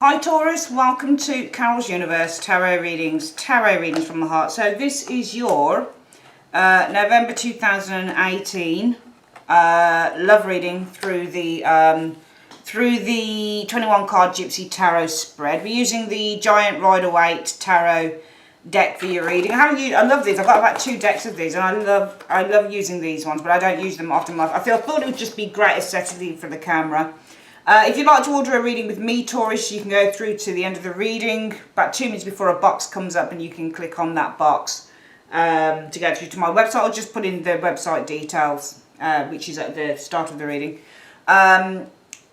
Hi Taurus, welcome to Carol's Universe Tarot Readings from the heart. So this is your November 2018 love reading through the 21 card Gypsy Tarot spread. We're using the Giant Rider-Waite Tarot deck for your reading. I love these. I've got about 2 decks of these, and I love using these ones, but I don't use them often. I thought it would just be great aesthetically for the camera. If you'd like to order a reading with me, Taurus, you can go through to the end of the reading, about 2 minutes before a box comes up, and you can click on that box to go through to my website. I'll just put in the website details, which is at the start of the reading.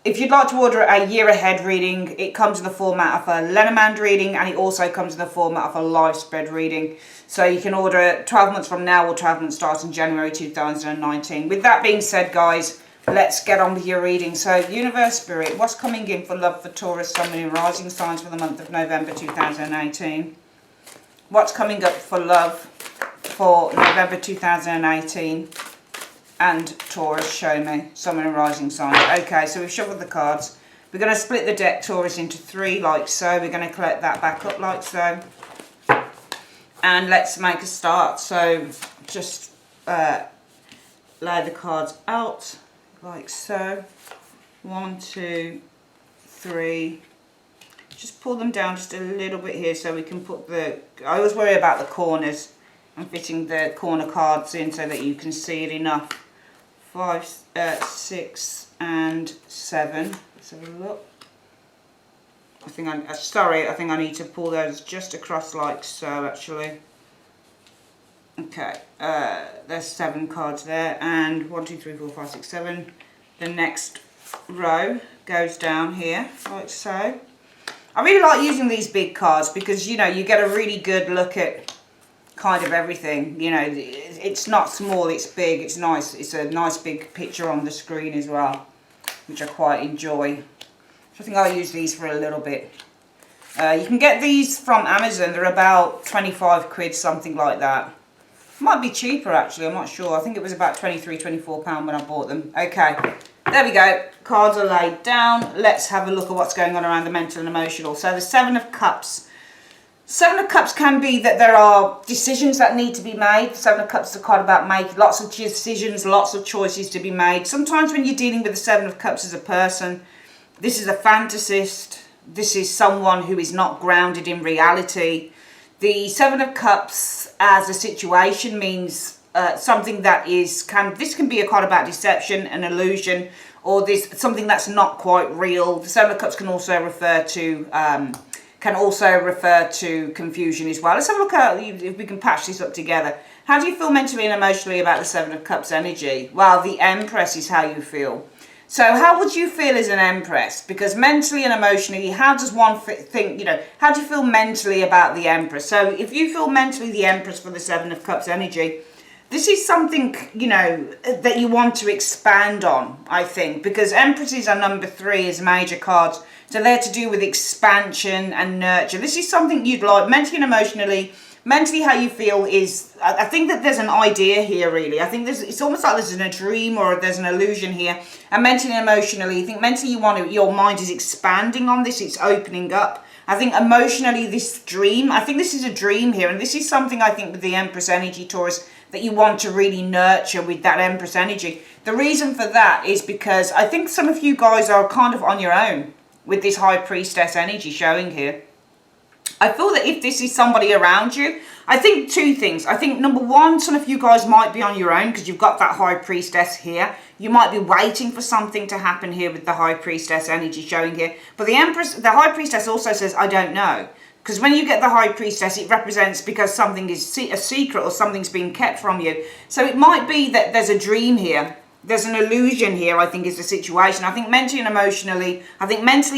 If you'd like to order a year ahead reading, it comes in the format of a Lenormand reading, and it also comes in the format of a live spread reading. So you can order it 12 months from now, or 12 months starting January 2019. With that being said, guys, let's get on with your reading. So, Universe Spirit, what's coming in for love for Taurus, Sun, Moon, and Rising signs for the month of November 2018? What's coming up for love for November 2018? And Taurus, show me. Sun, Moon, and Rising signs. Okay, so we've shuffled the cards. We're going to split the deck, Taurus, into 3 like so. We're going to collect that back up like so. And let's make a start. So, just lay the cards out. Like so. 1, 2, 3. Just pull them down just a little bit here so we can put the... I always worry about the corners and fitting the corner cards in so that you can see it enough. 5, 6 and 7. Let's have a look. I think I need to pull those just across like so actually. Okay, there's 7 cards there, and 1, 2, 3, 4, 5, 6, 7. The next row goes down here, like so. I really like using these big cards because, you know, you get a really good look at kind of everything. You know, it's not small, it's big, it's nice. It's a nice big picture on the screen as well, which I quite enjoy. So I think I'll use these for a little bit. You can get these from Amazon. They're about 25 quid, something like that. Might be cheaper actually, I'm not sure. I think it was about £23, £24 when I bought them. Okay, there we go. Cards are laid down. Let's have a look at what's going on around the mental and emotional. So the 7 of Cups. 7 of Cups can be that there are decisions that need to be made. The 7 of Cups is a card about making lots of decisions, lots of choices to be made. Sometimes when you're dealing with the 7 of Cups as a person, this is a fantasist. This is someone who is not grounded in reality. The 7 of Cups as a situation means something that is this can be a card about deception, an illusion, or something that's not quite real. The 7 of Cups can also refer to confusion as well. Let's have a look at if we can patch this up together. How do you feel mentally and emotionally about the 7 of Cups energy? Well, the Empress is how you feel. So how would you feel as an Empress? Because mentally and emotionally, how does one think, you know, how do you feel mentally about the Empress? So if you feel mentally the Empress for the 7 of Cups energy, this is something, you know, that you want to expand on, I think, because Empresses are number 3 as major cards. So they're to do with expansion and nurture. This is something you'd like mentally and emotionally. Mentally, how you feel is, I think that there's an idea here, really. I think it's almost like there's a dream or there's an illusion here. And mentally and emotionally, I think mentally your mind is expanding on this, it's opening up. I think emotionally, this dream, I think this is a dream here. And this is something, I think, with the Empress energy, Taurus, that you want to really nurture with that Empress energy. The reason for that is because I think some of you guys are kind of on your own with this High Priestess energy showing here. I feel that if this is somebody around you, I think 2 things. I think number 1, some of you guys might be on your own because you've got that High Priestess here. You might be waiting for something to happen here with the High Priestess energy showing here. But the High Priestess also says, I don't know. Because when you get the High Priestess, it represents because something is a secret or something's being kept from you. So it might be that there's a dream here. There's an illusion here, I think, is the situation. I think mentally and emotionally,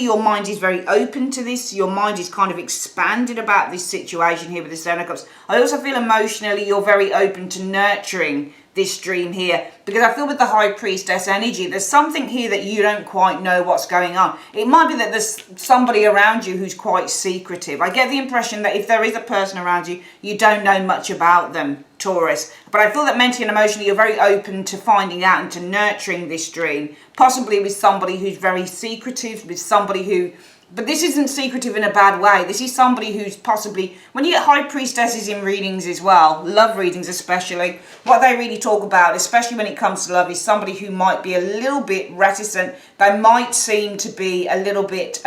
your mind is very open to this. Your mind is kind of expanded about this situation here with the 7 of Cups. I also feel emotionally you're very open to nurturing this dream here, because I feel with the High Priestess energy, there's something here that you don't quite know what's going on. It might be that there's somebody around you who's quite secretive. I get the impression that if there is a person around you, you don't know much about them, Taurus. But I feel that mentally and emotionally, you're very open to finding out and to nurturing this dream, possibly with somebody who's very secretive, with somebody who But this isn't secretive in a bad way. This is somebody who's possibly, when you get high priestesses in readings as well, love readings especially, what they really talk about, especially when it comes to love, is somebody who might be a little bit reticent. They might seem to be a little bit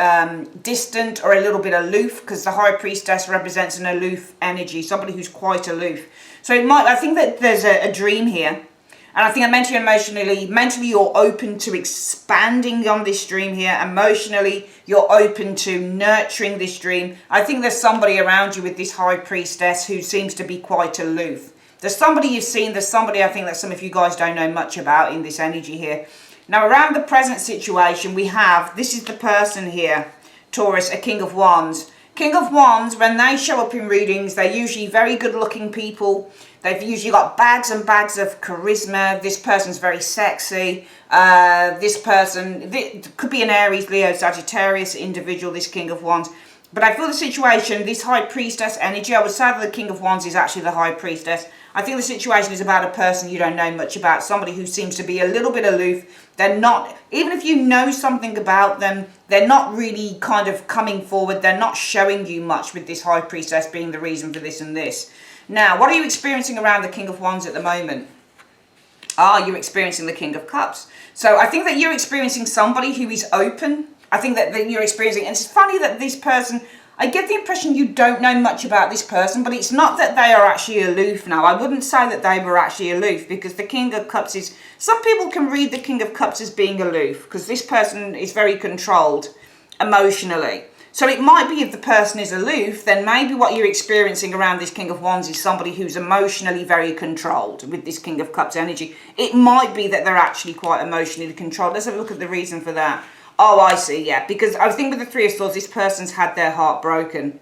distant or a little bit aloof, because the high priestess represents an aloof energy, somebody who's quite aloof. So it might, I think that there's a dream here. And I think I mentioned mentally you're open to expanding on this dream here. Emotionally, you're open to nurturing this dream. I think there's somebody around you with this high priestess who seems to be quite aloof. There's somebody you've seen, there's somebody I think that some of you guys don't know much about in this energy here. Now around the present situation we have, this is the person here, Taurus, a King of Wands. King of Wands, when they show up in readings, they're usually very good looking people. They've usually got bags and bags of charisma. This person's very sexy. This could be an Aries, Leo, Sagittarius individual, this King of Wands. But I feel the situation, this High Priestess energy, I would say that the King of Wands is actually the High Priestess. I think the situation is about a person you don't know much about, somebody who seems to be a little bit aloof. They're not, even if you know something about them, they're not really kind of coming forward. They're not showing you much, with this High Priestess being the reason for this and this. Now, what are you experiencing around the King of Wands at the moment? You're experiencing the King of Cups. So I think that you're experiencing somebody who is open. I think that you're experiencing, and it's funny that this person, I get the impression you don't know much about this person, but it's not that they are actually aloof now. I wouldn't say that they were actually aloof, because the King of Cups is, some people can read the King of Cups as being aloof, because this person is very controlled emotionally. So it might be, if the person is aloof, then maybe what you're experiencing around this King of Wands is somebody who's emotionally very controlled with this King of Cups energy. It might be that they're actually quite emotionally controlled. Let's have a look at the reason for that. Oh, I see, yeah. Because I think with the Three of Swords, this person's had their heart broken,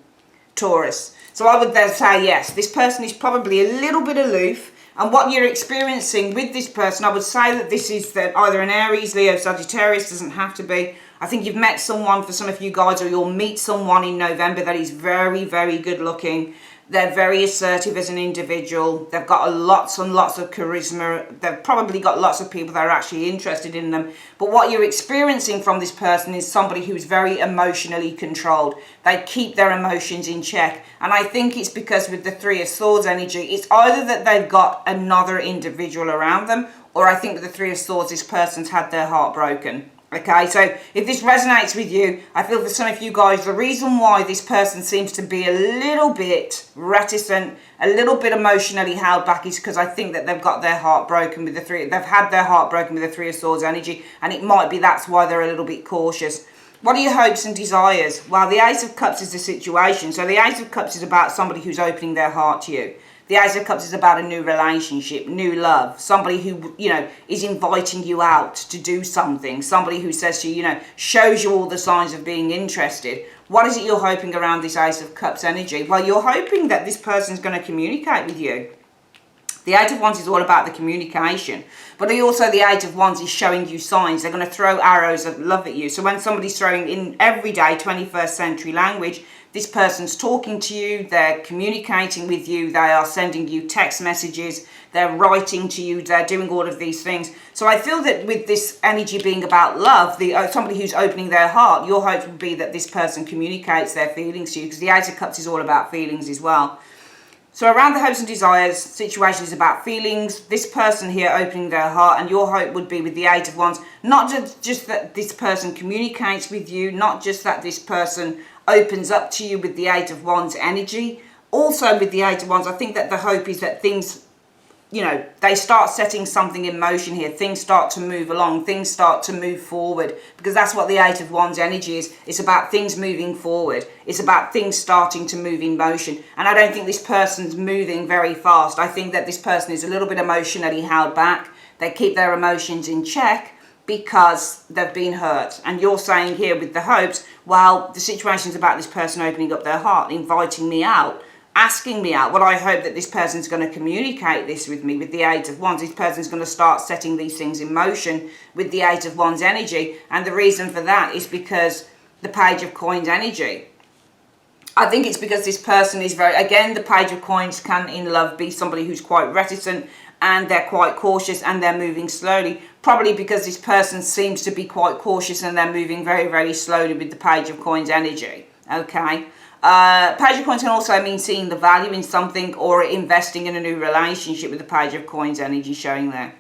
Taurus. So I would then say, yes, this person is probably a little bit aloof. And what you're experiencing with this person, I would say that this is that either an Aries, Leo, Sagittarius, doesn't have to be. I think you've met someone, for some of you guys, or you'll meet someone in November that is very, very good looking. They're very assertive as an individual. They've got lots and lots of charisma. They've probably got lots of people that are actually interested in them. But what you're experiencing from this person is somebody who's very emotionally controlled. They keep their emotions in check. And I think it's because with the Three of Swords energy, it's either that they've got another individual around them, or I think with the Three of Swords, this person's had their heart broken. Okay, so if this resonates with you, I feel for some of you guys, the reason why this person seems to be a little bit reticent, a little bit emotionally held back, is because I think that they've got their heart broken with the they've had their heart broken with the Three of Swords energy, and it might be that's why they're a little bit cautious. What are your hopes and desires? Well, the Ace of Cups is the situation. So the Ace of Cups is about somebody who's opening their heart to you. The Ace of Cups is about a new relationship, new love, somebody who, is inviting you out to do something, somebody who says to you, shows you all the signs of being interested. What is it you're hoping around this Ace of Cups energy? Well, you're hoping that this person's going to communicate with you. The Eight of Wands is all about the communication, but also the Eight of Wands is showing you signs. They're going to throw arrows of love at you. So when somebody's throwing in everyday 21st century language, this person's talking to you, they're communicating with you, they are sending you text messages, they're writing to you, they're doing all of these things. So I feel that with this energy being about love, somebody who's opening their heart, your hope would be that this person communicates their feelings to you, because the Eight of Cups is all about feelings as well. So around the hopes and desires, situation is about feelings, this person here opening their heart, and your hope would be with the Eight of Wands, not just that this person communicates with you, not just that this person opens up to you with the Eight of Wands energy. Also with the Eight of Wands, I think that the hope is that things, they start setting something in motion here. Things start to move along. Things start to move forward, because that's what the Eight of Wands energy is. It's about things moving forward. It's about things starting to move in motion. And I don't think this person's moving very fast. I think that this person is a little bit emotionally held back. They keep their emotions in check because they've been hurt. And you're saying here with the hopes, well, the situation's about this person opening up their heart, inviting me out, asking me out. Well, I hope that this person's going to communicate this with me with the Eight of Wands. This person's going to start setting these things in motion with the Eight of Wands energy. And the reason for that is because the Page of Coins energy. I think it's because this person is very, again, the Page of Coins can in love be somebody who's quite reticent, and they're quite cautious and they're moving slowly, probably because this person seems to be quite cautious and they're moving very, very slowly with the Page of Coins energy. Okay. Page of Coins can also mean seeing the value in something or investing in a new relationship with the Page of Coins energy showing there.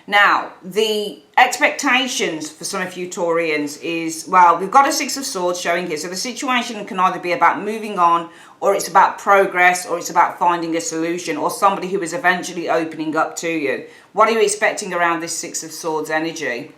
Now, the expectations for some of you Taurians is, well, we've got a Six of Swords showing here. So the situation can either be about moving on, or it's about progress, or it's about finding a solution, or somebody who is eventually opening up to you. What are you expecting around this Six of Swords energy?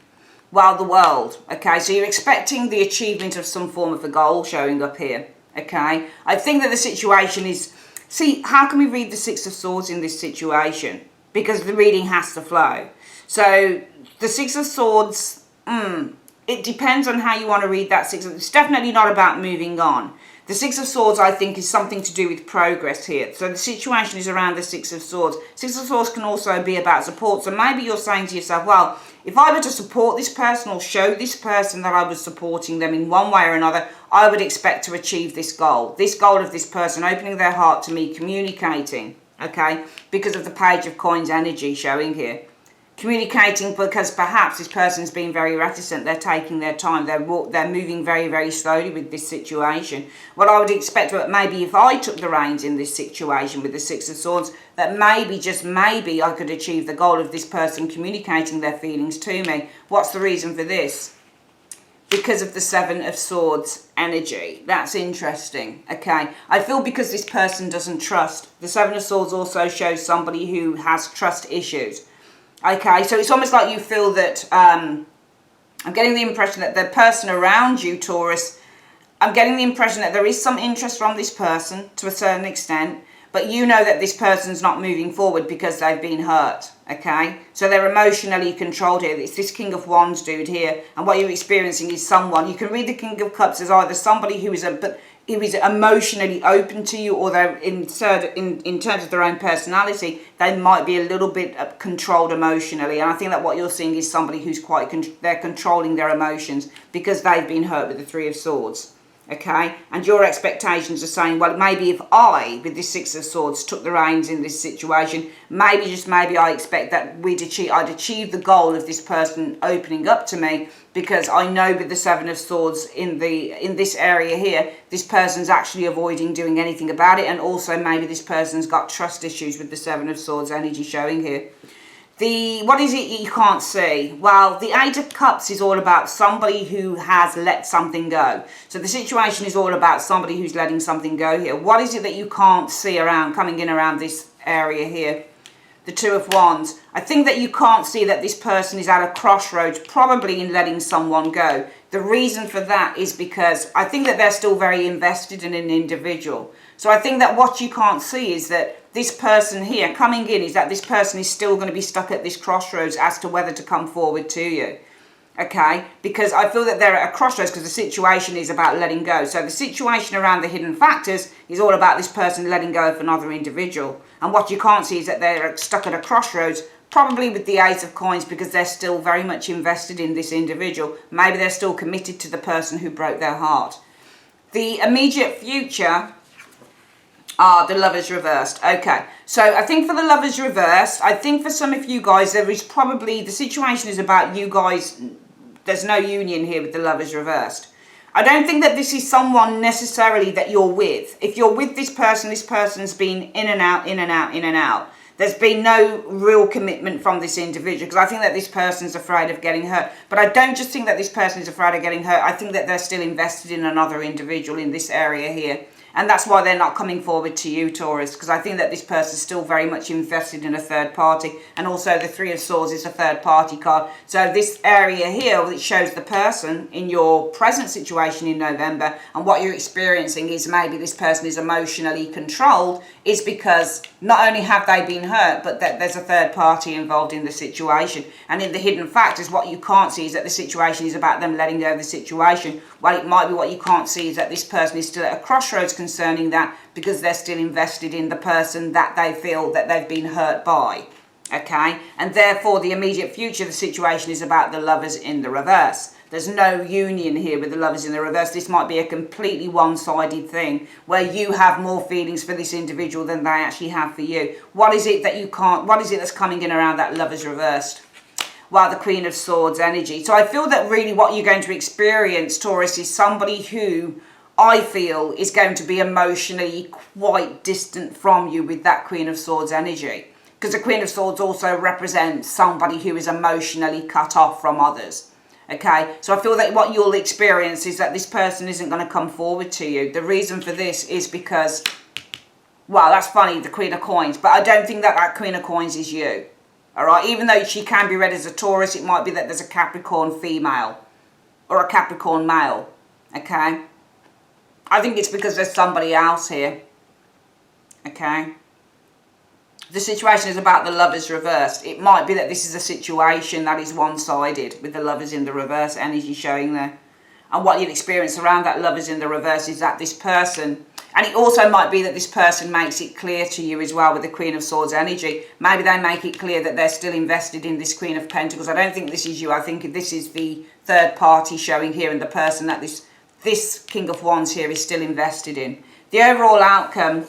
Well, the world. Okay, so you're expecting the achievement of some form of a goal showing up here. Okay, I think that the situation is, see, how can we read the Six of Swords in this situation? Because the reading has to flow. So the Six of Swords, it depends on how you want to read that Six of Swords. It's definitely not about moving on. The Six of Swords, I think, is something to do with progress here. So the situation is around the Six of Swords. Six of Swords can also be about support. So maybe you're saying to yourself, well, if I were to support this person or show this person that I was supporting them in one way or another, I would expect to achieve this goal. This goal of this person opening their heart to me, communicating, okay, because of the Page of Coins energy showing here. Communicating because perhaps this person's being very reticent, they're taking their time, they're moving very, very slowly with this situation. What I would expect, maybe if I took the reins in this situation with the Six of Swords, that maybe, just maybe, I could achieve the goal of this person communicating their feelings to me. What's the reason for this? Because of the Seven of Swords energy. That's interesting. Okay, I feel because this person doesn't trust. The Seven of Swords also shows somebody who has trust issues. Okay, so it's almost like you feel that, I'm getting the impression that the person around you, Taurus, I'm getting the impression that there is some interest from this person to a certain extent, but you know that this person's not moving forward because they've been hurt, okay? So they're emotionally controlled here. It's this King of Wands dude here, and what you're experiencing is someone, you can read the King of Cups as either somebody who is emotionally open to you, or they're in terms of their own personality, they might be a little bit controlled emotionally. And I think that what you're seeing is somebody who's they're controlling their emotions because they've been hurt with the Three of Swords. Okay, and your expectations are saying, well, maybe if I, with this Six of Swords, took the reins in this situation, maybe, just maybe, I expect that I'd achieve the goal of this person opening up to me, because I know with the Seven of Swords in this area here, this person's actually avoiding doing anything about it, and also maybe this person's got trust issues with the Seven of Swords energy showing here. What is it you can't see? Well, the Eight of Cups is all about somebody who has let something go. So the situation is all about somebody who's letting something go here. What is it that you can't see coming in around this area here? The Two of Wands. I think that you can't see that this person is at a crossroads, probably in letting someone go. The reason for that is because I think that they're still very invested in an individual. So I think that what you can't see is that this person here coming in, is that this person is still going to be stuck at this crossroads as to whether to come forward to you. Okay, because I feel that they're at a crossroads because the situation is about letting go. So the situation around the hidden factors is all about this person letting go of another individual. And what you can't see is that they're stuck at a crossroads, probably with the Ace of Coins, because they're still very much invested in this individual. Maybe they're still committed to the person who broke their heart. The immediate future are the Lovers reversed. Okay, so I think for the Lovers reversed, I think for some of you guys, there is probably, the situation is about you guys, there's no union here with the Lovers reversed. I don't think that this is someone necessarily that you're with. If you're with this person's been in and out, in and out, in and out. There's been no real commitment from this individual, because I think that this person's afraid of getting hurt. But I don't just think that this person is afraid of getting hurt. I think that they're still invested in another individual in this area here. And that's why they're not coming forward to you, Taurus, because I think that this person is still very much invested in a third party. And also the Three of Swords is a third party card. So this area here, which shows the person in your present situation in November, and what you're experiencing is maybe this person is emotionally controlled, is because not only have they been hurt, but that there's a third party involved in the situation. And in the hidden factors, what you can't see is that the situation is about them letting go of the situation. Well, it might be what you can't see is that this person is still at a crossroads concerning that, because they're still invested in the person that they feel that they've been hurt by. Okay, and therefore the immediate future, the situation is about the Lovers in the reverse. There's no union here with the Lovers in the reverse. This might be a completely one-sided thing where you have more feelings for this individual than they actually have for you. What is it that you can't, what is it that's coming in around that Lovers reversed? Well, the Queen of Swords energy. So I feel that really what you're going to experience, Taurus, is somebody who I feel is going to be emotionally quite distant from you with that Queen of Swords energy. Because the Queen of Swords also represents somebody who is emotionally cut off from others. Okay, so I feel that what you'll experience is that this person isn't going to come forward to you. The reason for this is because, well, that's funny, the Queen of Coins, but I don't think that that Queen of Coins is you. All right, even though she can be read as a Taurus, it might be that there's a Capricorn female or a Capricorn male. Okay, I think it's because there's somebody else here. Okay. The situation is about the Lovers reversed. It might be that this is a situation that is one-sided with the Lovers in the reverse energy showing there. And what you'll experience around that Lovers in the reverse is that this person, and it also might be that this person makes it clear to you as well with the Queen of Swords energy. Maybe they make it clear that they're still invested in this Queen of Pentacles. I don't think this is you. I think this is the third party showing here, and the person that this King of Wands here is still invested in. The overall outcome,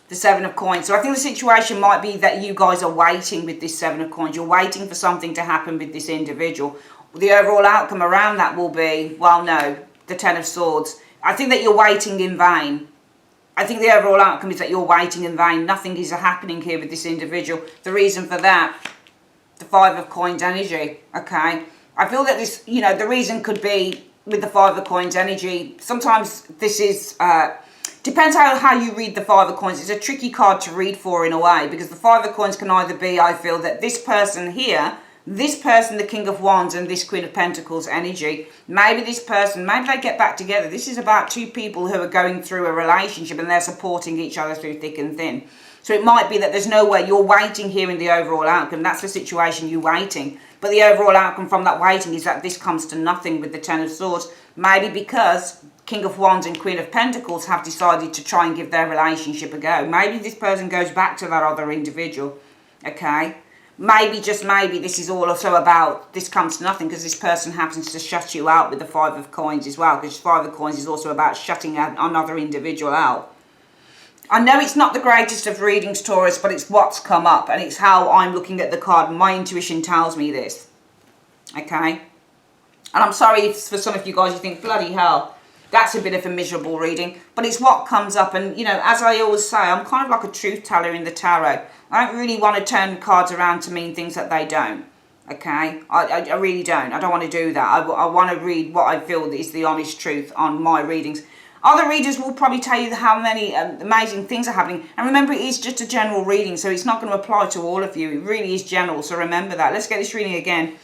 the Seven of Coins. So I think the situation might be that you guys are waiting with this Seven of Coins. You're waiting for something to happen with this individual. The overall outcome around that will be, well, no, the Ten of Swords. I think that you're waiting in vain. I think the overall outcome is that you're waiting in vain. Nothing is happening here with this individual. The reason for that, the Five of Coins energy, okay? I feel that this, you know, the reason could be with the Five of Coins energy. Sometimes this is... depends how you read the Five of Coins. It's a tricky card to read for in a way, because the Five of Coins can either be, I feel that this person here, this person, the King of Wands, and this Queen of Pentacles energy, maybe this person, maybe they get back together. This is about two people who are going through a relationship and they're supporting each other through thick and thin. So it might be that there's no way you're waiting here in the overall outcome. That's the situation, you're waiting. But the overall outcome from that waiting is that this comes to nothing with the Ten of Swords. Maybe because King of Wands and Queen of Pentacles have decided to try and give their relationship a go. Maybe this person goes back to that other individual. Okay? Maybe, just maybe, this is also about, this comes to nothing because this person happens to shut you out with the Five of Coins as well. Because Five of Coins is also about shutting another individual out. I know it's not the greatest of readings, Taurus, but it's what's come up. And it's how I'm looking at the card. My intuition tells me this. Okay? And I'm sorry if for some of you guys you think, bloody hell, that's a bit of a miserable reading. But it's what comes up. And, you know, as I always say, I'm kind of like a truth teller in the tarot. I don't really want to turn cards around to mean things that they don't. Okay? I really don't. I don't want to do that. I want to read what I feel is the honest truth on my readings. Other readers will probably tell you how many amazing things are happening. And remember, it is just a general reading, so it's not going to apply to all of you. It really is general, so remember that. Let's get this reading again.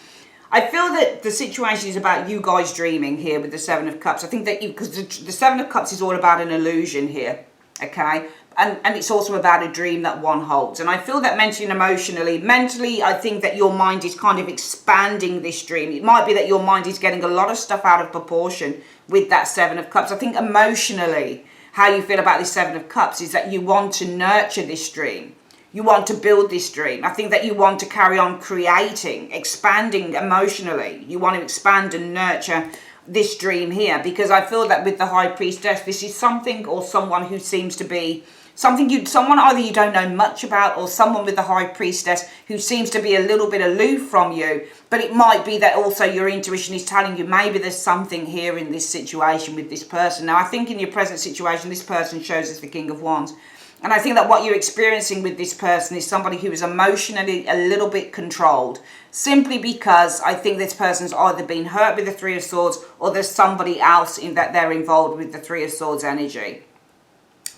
I feel that the situation is about you guys dreaming here with the Seven of Cups. I think that because the Seven of Cups is all about an illusion here, okay? And it's also about a dream that one holds. And I feel that mentally and mentally, I think that your mind is kind of expanding this dream. It might be that your mind is getting a lot of stuff out of proportion with that Seven of Cups. I think emotionally, how you feel about this Seven of Cups is that you want to nurture this dream. You want to build this dream. I think that you want to carry on creating, expanding emotionally. You want to expand and nurture this dream here, because I feel that with the High Priestess, this is something or someone who seems to be someone either you don't know much about, or someone with the High Priestess who seems to be a little bit aloof from you. But it might be that also your intuition is telling you maybe there's something here in this situation with this person. Now, I think in your present situation, this person shows us the King of Wands. And I think that what you're experiencing with this person is somebody who is emotionally a little bit controlled. Simply because I think this person's either been hurt with the Three of Swords, or there's somebody else in that they're involved with the Three of Swords energy.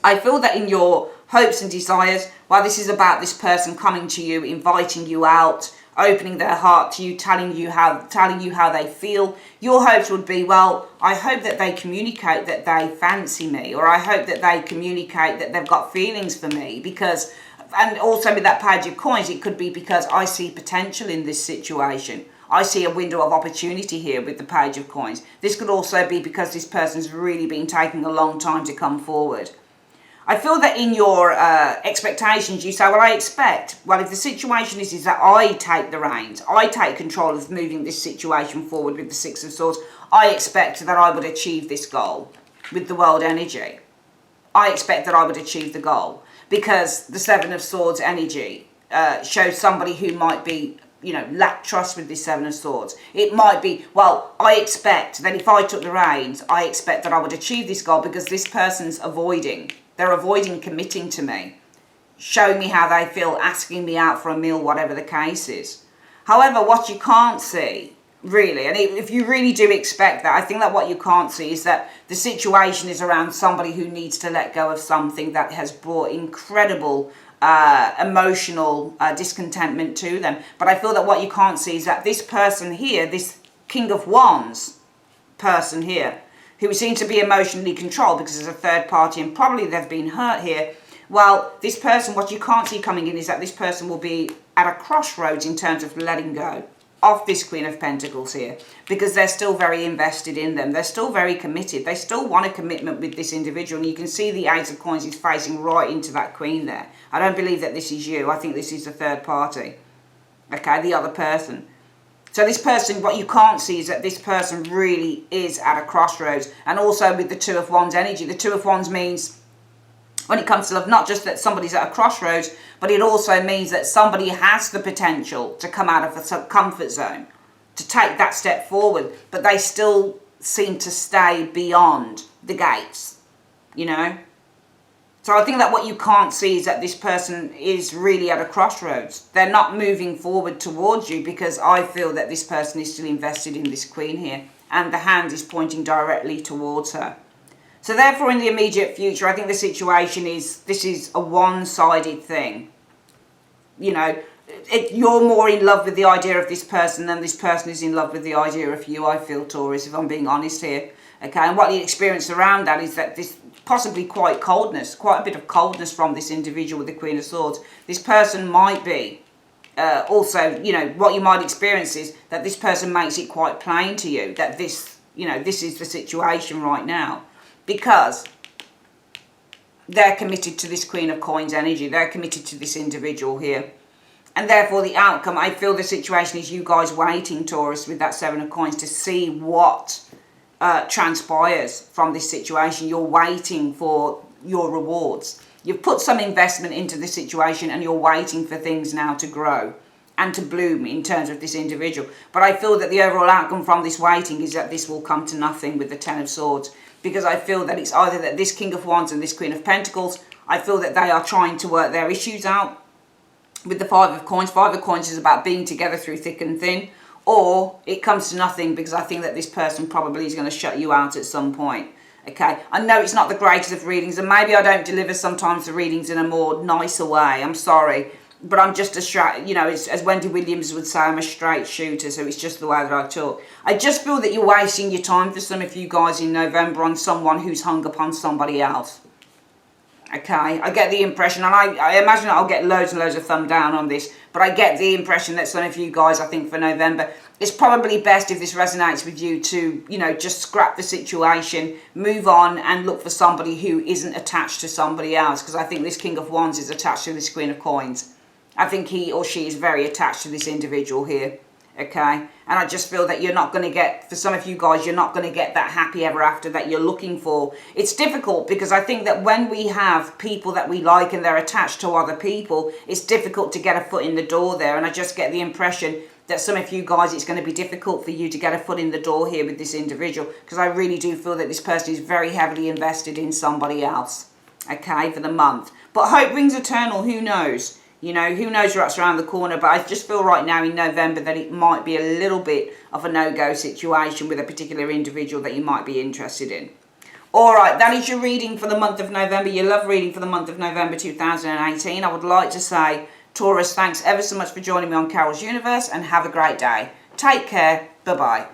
I feel that in your hopes and desires, while this is about this person coming to you, inviting you out, opening their heart to you, telling you how they feel, your hopes would be, well, I hope that they communicate that they fancy me, or I hope that they communicate that they've got feelings for me, because, and also with that Page of Coins, it could be because I see potential in this situation. I see a window of opportunity here with the Page of Coins. This could also be because this person's really been taking a long time to come forward. I feel that in your expectations, you say, well, I expect, well, if the situation is that I take the reins, I take control of moving this situation forward with the Six of Swords, I expect that I would achieve this goal with the world energy. I expect that I would achieve the goal because the Seven of Swords energy shows somebody who might be, lack trust with this Seven of Swords. It might be, well, I expect that if I took the reins, I expect that I would achieve this goal because this person's avoiding. They're avoiding committing to me, showing me how they feel, asking me out for a meal, whatever the case is. However, what you can't see, really, and if you really do expect that, I think that what you can't see is that the situation is around somebody who needs to let go of something that has brought incredible emotional discontentment to them. But I feel that what you can't see is that this person here, this King of Wands person here, who seem to be emotionally controlled because there's a third party and probably they've been hurt here. Well, this person, what you can't see coming in is that this person will be at a crossroads in terms of letting go of this Queen of Pentacles here because they're still very invested in them. They're still very committed. They still want a commitment with this individual. And you can see the Ace of Coins is facing right into that Queen there. I don't believe that this is you. I think this is the third party. Okay, the other person. So this person, what you can't see is that this person really is at a crossroads. And also with the Two of Wands energy, the Two of Wands means, when it comes to love, not just that somebody's at a crossroads, but it also means that somebody has the potential to come out of a comfort zone, to take that step forward, but they still seem to stay beyond the gates, So I think that what you can't see is that this person is really at a crossroads. They're not moving forward towards you because I feel that this person is still invested in this Queen here and the hand is pointing directly towards her. So therefore in the immediate future, I think the situation is, this is a one-sided thing. You're more in love with the idea of this person than this person is in love with the idea of you, I feel, Taurus, if I'm being honest here. Okay, and what you experience around that is that this possibly quite a bit of coldness from this individual with the Queen of Swords. This person might be also, what you might experience is that this person makes it quite plain to you that this is the situation right now because they're committed to this Queen of Coins energy. They're committed to this individual here. And therefore the outcome, I feel the situation is you guys waiting, Taurus, with that Seven of Coins to see what transpires from this situation. You're waiting for your rewards. You've put some investment into the situation and you're waiting for things now to grow and to bloom in terms of this individual. But I feel that the overall outcome from this waiting is that this will come to nothing with the Ten of Swords, because I feel that it's either that this King of Wands and this Queen of Pentacles, I feel that they are trying to work their issues out with the Five of Coins. Five of Coins is about being together through thick and thin, or it comes to nothing because I think that this person probably is going to shut you out at some point. Okay, I know it's not the greatest of readings, and maybe I don't deliver sometimes the readings in a more nicer way. I'm sorry, but I'm just a straight, as Wendy Williams would say, I'm a straight shooter, so it's just the way that I talk. I just feel that you're wasting your time for some of you guys in November on someone who's hung upon somebody else. Okay, I get the impression, and I imagine I'll get loads and loads of thumb down on this, but I get the impression that some of you guys, I think for November, it's probably best if this resonates with you to, just scrap the situation, move on and look for somebody who isn't attached to somebody else, because I think this King of Wands is attached to this Queen of Coins. I think he or she is very attached to this individual here. Okay, and I just feel that you're not going to get, for some of you guys, you're not going to get that happy ever after that you're looking for. It's difficult because I think that when we have people that we like and they're attached to other people, it's difficult to get a foot in the door there. And I just get the impression that some of you guys, it's going to be difficult for you to get a foot in the door here with this individual, because I really do feel that this person is very heavily invested in somebody else, okay, for the month. But hope rings eternal, who knows? Who knows what's around the corner, but I just feel right now in November that it might be a little bit of a no-go situation with a particular individual that you might be interested in. All right, that is your reading for the month of November. Your love reading for the month of November 2018. I would like to say, Taurus, thanks ever so much for joining me on Carol's Universe, and have a great day. Take care. Bye-bye.